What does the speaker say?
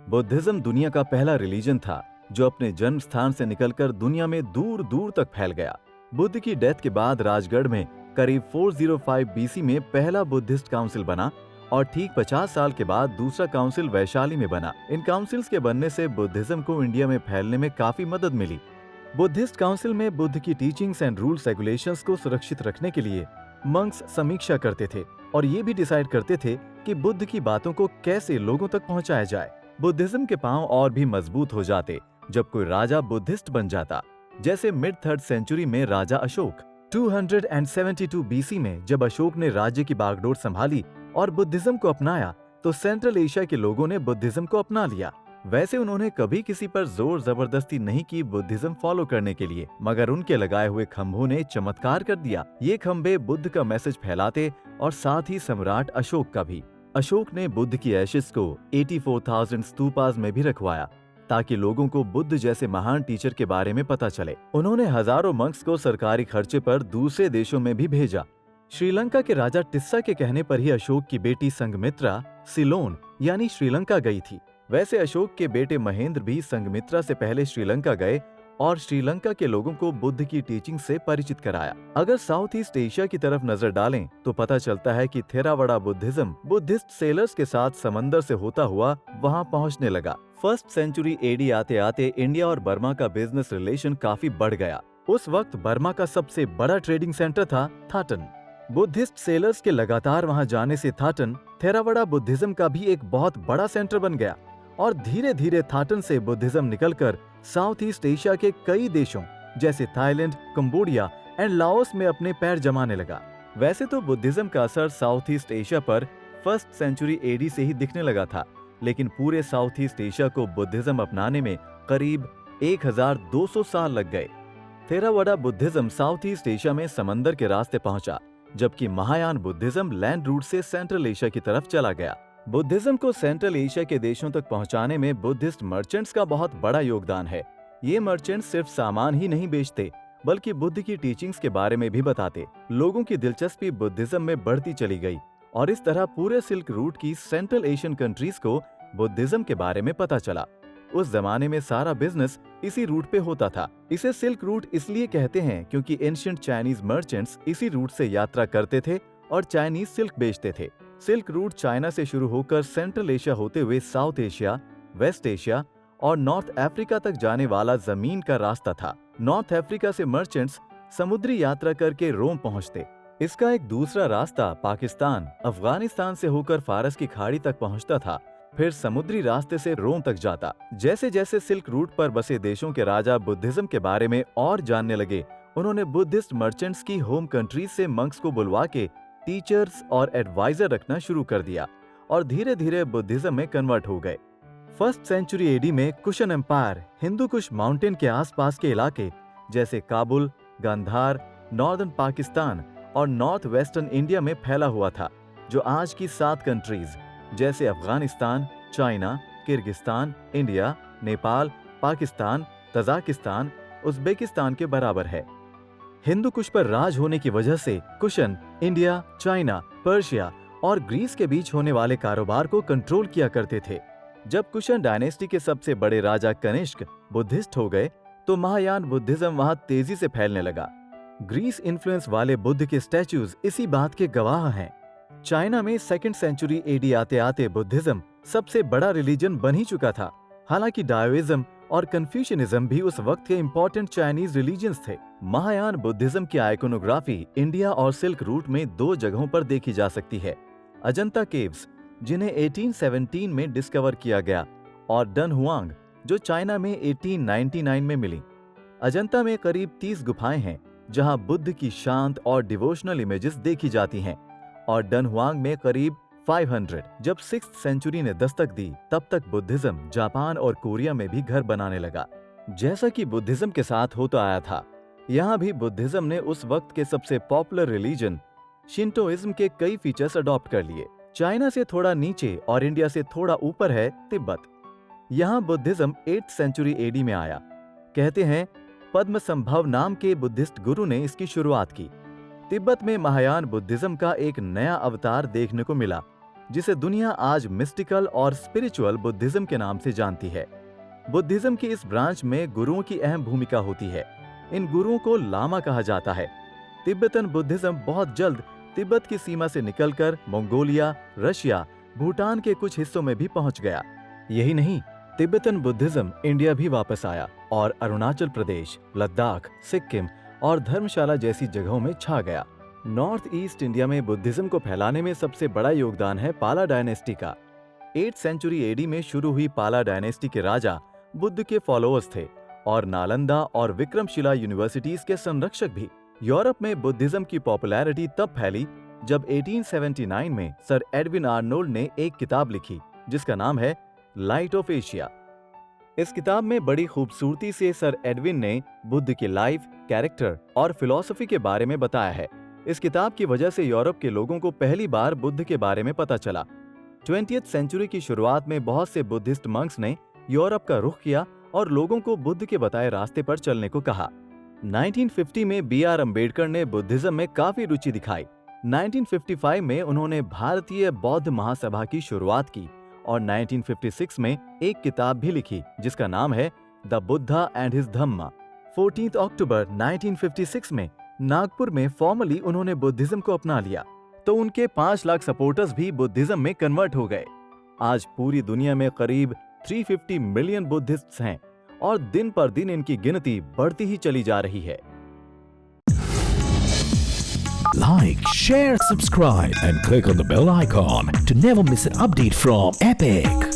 Buddhism दुनिया का पहला रिलीजन था जो अपने जन्म स्थान से निकलकर दुनिया में दूर दूर तक फैल गया। बुद्ध की डेथ के बाद राजगढ़ में करीब 405 बीसी में पहला बुद्धिस्ट काउंसिल बना और ठीक 50 साल के बाद दूसरा काउंसिल वैशाली में बना। इन काउंसिल्स के बनने से बुद्धिज्म को इंडिया में फैलने में काफी मदद मिली। बुद्धिस्ट काउंसिल में बुद्ध की टीचिंग्स एंड रूल्स रेगुलेशंस को सुरक्षित रखने के लिए मंक्स समीक्षा करते थे और ये भी डिसाइड करते थे कि बुद्ध की बातों को कैसे लोगों तक पहुंचाया जाए। बुद्धिज्म के पांव और भी मजबूत हो जाते जब कोई राजा बुद्धिस्ट बन जाता, जैसे मिड 3rd सेंचुरी में राजा अशोक। 272 बीसी में जब अशोक ने राज्य की बागडोर संभाली और बुद्धिज्म को अपनाया तो सेंट्रल एशिया के लोगों ने बुद्धिज्म को अपना लिया। वैसे उन्होंने कभी किसी पर जोर जबरदस्ती नहीं की बुद्धिज्म फॉलो करने के लिए, मगर उनके लगाए हुए खंभों ने चमत्कार कर दिया। ये खंभे बुद्ध का मैसेज फैलाते और साथ ही सम्राट अशोक का भी। अशोक ने बुद्ध की एशेस को 84,000 स्तूपास में भी रखवाया ताकि लोगों को बुद्ध जैसे महान टीचर के बारे में पता चले। उन्होंने हजारों मंक्स को सरकारी खर्चे पर दूसरे देशों में भी भेजा। श्रीलंका के राजा टिस्सा के कहने पर ही अशोक की बेटी संघमित्रा सिलोन यानी श्रीलंका गई थी। वैसे अशोक के बेटे महेंद्र भी संघमित्रा से पहले श्रीलंका गए और श्रीलंका के लोगों को बुद्ध की टीचिंग से परिचित कराया। अगर साउथ ईस्ट एशिया की तरफ नजर डालें तो पता चलता है कि थेरावाड़ा बुद्धिज्म बुद्धिस्ट सेलर्स के साथ समंदर से होता हुआ वहां पहुंचने लगा। 1st सेंचुरी एडी आते आते इंडिया और बर्मा का बिजनेस रिलेशन काफी बढ़ गया। उस वक्त बर्मा का सबसे बड़ा ट्रेडिंग सेंटर था थाटन। बुद्धिस्ट सेलर्स के लगातार वहां जाने से थाटन थेरावाड़ा बुद्धिज्म का भी एक बहुत बड़ा सेंटर बन गया और धीरे धीरे थाटन से बुद्धिज्म निकलकर साउथ ईस्ट एशिया के कई देशों जैसे थाईलैंड, कंबोडिया एंड लाओस में अपने पैर जमाने लगा। वैसे तो बुद्धिज्म का असर साउथ ईस्ट एशिया पर 1st सेंचुरी एडी से ही दिखने लगा था, लेकिन पूरे साउथ ईस्ट एशिया को बुद्धिज्म अपनाने में करीब 1200 साल लग गए। Theravada Buddhism south east Asia में समंदर के रास्ते पहुंचा, जबकि महायान बुद्धिज्म लैंड रूट से सेंट्रल एशिया की तरफ चला गया। बुद्धिज्म को सेंट्रल एशिया के देशों तक पहुंचाने में बुद्धिस्ट मर्चेंट्स का बहुत बड़ा योगदान है। ये मर्चेंट्स सिर्फ सामान ही नहीं बेचते बल्कि बुद्ध की टीचिंग्स के बारे में भी बताते। लोगों की दिलचस्पी बुद्धिज्म में बढ़ती चली गई और इस तरह पूरे सिल्क रूट की सेंट्रल एशियन कंट्रीज को बुद्धिज्म के बारे में पता चला। उस जमाने में सारा बिजनेस इसी रूट पे होता था। इसे सिल्क रूट इसलिए कहते हैं क्योंकि एंशिएंट चाइनीज मर्चेंट्स इसी रूट से यात्रा करते थे और चाइनीज सिल्क बेचते थे। सिल्क रूट चाइना से शुरू होकर सेंट्रल एशिया होते हुए साउथ एशिया, वेस्ट एशिया और नॉर्थ अफ्रीका तक जाने वाला जमीन का रास्ता था। नॉर्थ अफ्रीका से मर्चेंट्स समुद्री यात्रा करके रोम पहुंचते। इसका एक दूसरा रास्ता पाकिस्तान, अफगानिस्तान से होकर फारस की खाड़ी तक पहुंचता था, फिर समुद्री रास्ते से रोम तक जाता। जैसे जैसे सिल्क रूट पर बसे देशों के राजा बुद्धिज्म के बारे में और जानने लगे, उन्होंने बुद्धिस्ट मर्चेंट्स की होम कंट्रीज से मंक्स को बुलवा के टीचर्स और एडवाइजर रखना शुरू कर दिया और धीरे धीरे बुद्धिज्म में कन्वर्ट हो गए। 1st सेंचुरी एडी में cushion empire Hindu Kush mountain के आसपास के इलाके जैसे काबुल, गांधार, नॉर्दर्न पाकिस्तान और नॉर्थ वेस्टर्न इंडिया में फैला हुआ था, जो आज की 7 कंट्रीज जैसे Afghanistan, China, Kyrgyzstan, India, Nepal, Pakistan, Tajikistan, Uzbekistan के बराबर है। हिंदू कुश पर राज होने की वजह से कुशन इंडिया, चाइना, पर्शिया और ग्रीस के बीच होने वाले कारोबार को कंट्रोल किया करते थे। जब कुशन डायनेस्टी के सबसे बड़े राजा कनिष्क बुद्धिस्ट हो गए तो महायान बुद्धिज्म वहां तेजी से फैलने लगा। ग्रीस इन्फ्लुएंस वाले बुद्ध के स्टैच्यूज इसी बात के गवाह हैं। चाइना में 2nd सेंचुरी एडी आते आते बुद्धिज्म सबसे बड़ा रिलीजन बन ही चुका था। हालांकि डाओइज्म और कन्फ्यूशनिज्म भी उस वक्त के इंपॉर्टेंट चाइनीज रिलीजन्स थे। महायान बुद्धिज्म की आइकोनोग्राफी इंडिया और सिल्क रूट में 2 जगहों पर देखी जा सकती है। अजंता केव्स, जिन्हें 1817 में डिस्कवर किया गया, और डनहुआंग, जो चाइना में 1899 में मिली। अजंता में करीब 30 गुफाएं हैं जहां बुद्ध की शांत और डिवोशनल इमेजेस देखी जाती हैं, और डनहुआंग में करीब 500। जब 6th सेंचुरी ने दस्तक दी तब तक बुद्धिज्म जापान और कोरिया में भी घर बनाने लगा। जैसा कि बुद्धिज्म के साथ होता आया था, यहाँ भी बुद्धिज्म ने उस वक्त के सबसे पॉपुलर रिलीजन शिंटोइज्म के कई फीचर्स अडॉप्ट कर लिए। चाइना से थोड़ा नीचे और इंडिया से थोड़ा ऊपर है तिब्बत। यहाँ बुद्धिज्म 8th सेंचुरी एडी में आया। कहते हैं पद्म संभव नाम के बुद्धिस्ट गुरु ने इसकी शुरुआत की। तिब्बत में महायान बुद्धिज्म का एक नया अवतार देखने को मिला, जिसे दुनिया आज मिस्टिकल और स्पिरिचुअल बुद्धिज्म के नाम से जानती है। बुद्धिज्म की इस ब्रांच में गुरुओं की अहम भूमिका होती है। इन गुरुओं को लामा कहा जाता है। तिब्बतन बुद्धिज्म बहुत जल्द तिब्बत की सीमा से निकलकर मंगोलिया, रशिया, भूटान के कुछ हिस्सों में भी पहुंच गया। यही नहीं, तिब्बतन बुद्धिज्म इंडिया भी वापस आया और अरुणाचल प्रदेश, लद्दाख, सिक्किम और धर्मशाला जैसी जगहों में छा गया। नॉर्थ ईस्ट इंडिया में बुद्धिज्म को फैलाने में सबसे बड़ा योगदान है पाला डायनेस्टी का। 8th सेंचुरी एडी में शुरू हुई पाला डायनेस्टी के राजा बुद्ध के फॉलोअर्स थे और नालंदा और विक्रमशिला यूनिवर्सिटीज के संरक्षक भी। यूरोप में बुद्धिज्म की पॉपुलैरिटी तब फैली जब 1879 में सर एडविन आर्नोल्ड ने एक किताब लिखी जिसका नाम है लाइट ऑफ एशिया। इस किताब में बड़ी खूबसूरती से सर एडविन ने बुद्ध की लाइफ, कैरेक्टर और फिलॉसफी के बारे में बताया है। इस किताब की वजह से यूरोप के लोगों को पहली बार बुद्ध के बारे में पता चला। 20th सेंचुरी की शुरुआत में बहुत से बुद्धिस्ट मंक्स ने यूरोप का रुख किया और लोगों को बुद्ध के बताए रास्ते पर चलने को कहा। 1950 में B.R. अम्बेडकर ने बुद्धिज्म में काफी रुचि दिखाई। 1955 में उन्होंने भारतीय बौद्ध महासभा की शुरुआत की और 1956 में एक किताब भी लिखी जिसका नाम है द बुद्धा एंड हिज धम्मा। 14 अक्टूबर 1956 में नागपुर में फॉर्मली उन्होंने बुद्धिज्म को अपना लिया तो उनके 5 लाख सपोर्टर्स भी बुद्धिज्म में कन्वर्ट हो गए। आज पूरी दुनिया में करीब 350 मिलियन बुद्धिस्ट्स हैं और दिन पर दिन इनकी गिनती बढ़ती ही चली जा रही है। Like, share, subscribe and click on the bell icon to never miss an update from Epic.